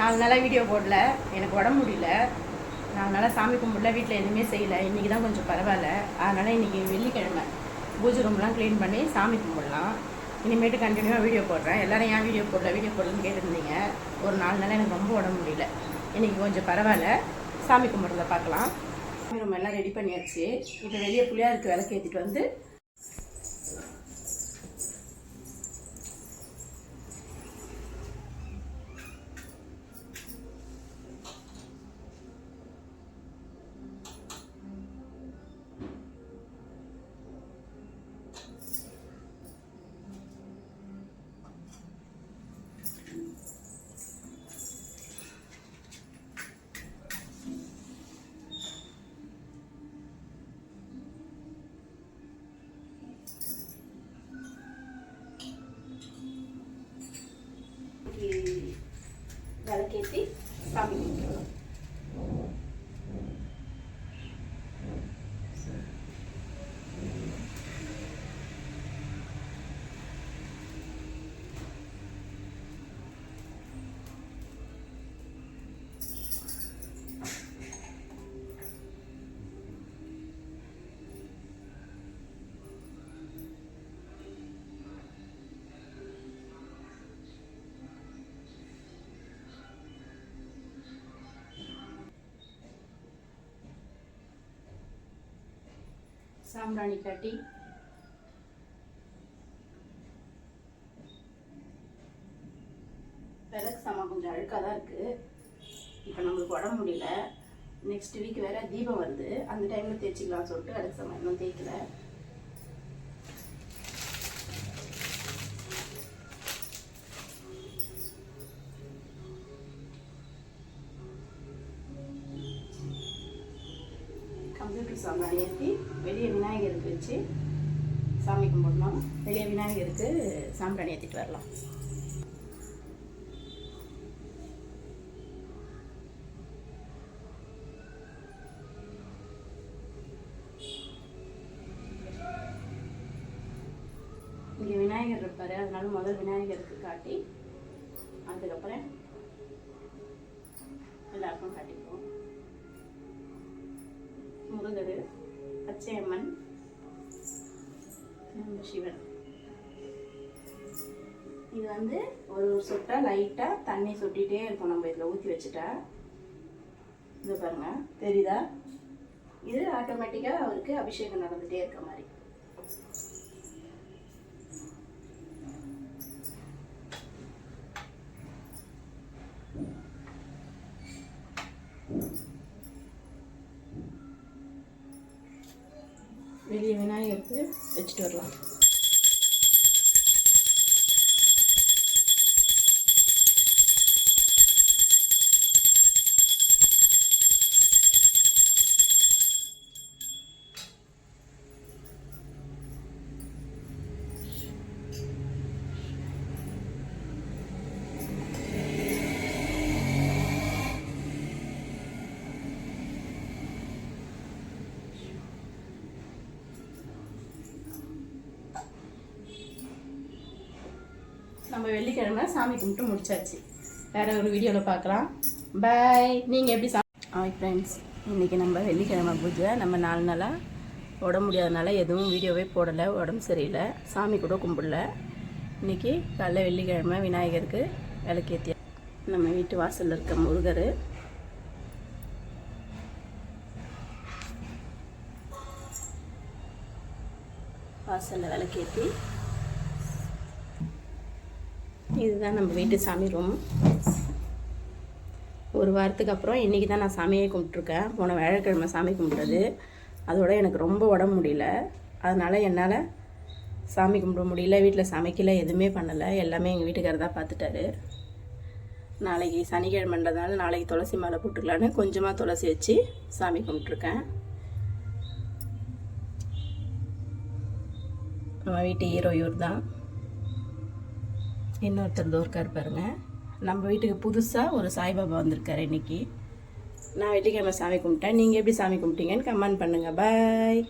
4 நாளாக வீடியோ போடல, எனக்கு உடம்பு முடியல. 4 நாளாக சாமி கும்பிடல, வீட்டில் எதுவுமே செய்யலை. இன்றைக்கி தான் கொஞ்சம் பரவாயில்ல. அதனால் இன்றைக்கி வெள்ளிக்கிழமை பூஜை ரூம்லாம் க்ளீன் பண்ணி சாமி கும்பிடலாம். இனிமேட்டு கண்டினியூவாக வீடியோ போடுறேன். எல்லோரும் ஏன் வீடியோ போடலன்னு கேட்டிருந்தீங்க. ஒரு 4 நாளாக எனக்கு ரொம்ப உடம்பு முடியல. இன்றைக்கி கொஞ்சம் பரவாயில்ல. சாமி கும்பிட்றத பார்க்கலாம். சாமி ரூம் எல்லாம் ரெடி பண்ணியாச்சு. இப்போ வெளியே புளியாருக்கு விளக்கு ஏற்றிட்டு வந்து விளக்கேற்றி சாமி கும்பிடுவோம். சாம்பிராணி காட்டி விளக்கு சாமான் கொஞ்சம் அழுக்காக தான் இருக்குது. இப்போ நம்மளுக்கு உடம்பு முடியல. நெக்ஸ்ட் வீக் வேறு தீபம் வருது. அந்த டைமில் தேய்ச்சிக்கலாம்னு சொல்லிட்டு விளக்கு சாமான் இன்னும் தேய்க்கல. கம்ப்யூட்டர் சாம்பிராணி ஏற்றி வெளியே விநாயகருக்கு வச்சு சாமி கும்பிடணும். வெளியே விநாயகருக்கு சாம்பிராணி ஏற்றிட்டு வரலாம். இங்கே விநாயகர் இருப்பார். அதனால முதல் விநாயகருக்கு காட்டி அதுக்கப்புறம் எல்லாருக்கும் காட்டிப்போம். முருகர், பச்சையம்மன், சிவன். இது வந்து ஒரு சொட்டா லைட்டாக தண்ணி சொட்டிகிட்டே இருக்கும். நம்ம இதில் ஊற்றி வச்சுட்டா இது பாருங்க, தெரியுதா? இது ஆட்டோமேட்டிக்காக அவருக்கு அபிஷேகம் நடந்துகிட்டே இருக்க மாதிரி. வெளியே விநாயகருக்கு வச்சுட்டு வரலாம். நம்ம வெள்ளிக்கிழமை சாமி கும்பிட்டு முடிச்சாச்சு. வேறு ஒரு வீடியோவில் பார்க்கலாம். பாய். நீங்கள் எப்படி ஹாய் ஃப்ரெண்ட்ஸ், இன்றைக்கி நம்ம வெள்ளிக்கிழமை பூஜை. நம்ம 4 நாளாக உடம்பு முடியாதனால எதுவும் வீடியோவே போடலை. உடம்பு சரியில்லை, சாமி கூட கும்பிடல. இன்றைக்கி காலைல வெள்ளிக்கிழமை விநாயகருக்கு விளக்கேற்றி நம்ம வீட்டு வாசலில் இருக்க முருகர், வாசலில் விளக்கேற்றி இதுதான் நம்ம வீட்டு சாமி ரூம். ஒரு வாரத்துக்கு அப்புறம் இன்றைக்கி தான் நான் சாமியை கும்பிட்ருக்கேன். போன வியாழக்கிழமை சாமி கும்பிட்றது. அதோட எனக்கு ரொம்ப உடம்பு முடியல. அதனால் என்னால் சாமி கும்பிட முடியல. வீட்டில் சமைக்கல, எதுவுமே பண்ணலை. எல்லாமே எங்கள் வீட்டுக்காரர் தான் பார்த்துட்டாரு. நாளைக்கு சனிக்கிழமைன்றதுனால நாளைக்கு துளசி மாலை போட்டுக்கலான்னு கொஞ்சமாக துளசி வச்சு சாமி கும்பிட்ருக்கேன். நம்ம வீட்டு ஹீரோ இவர் தான். இன்னொருத்தர் தோற்கார் பாருங்க. நம்ம வீட்டுக்கு புதுசாக ஒரு சாய்பாபா வந்திருக்காரு இன்றைக்கி. நான் வெள்ளிக்கிழமை சாமி கும்பிட்டேன். நீங்கள் எப்படி சாமி கும்பிட்டீங்கன்னு கமெண்ட் பண்ணுங்கள். பாய்.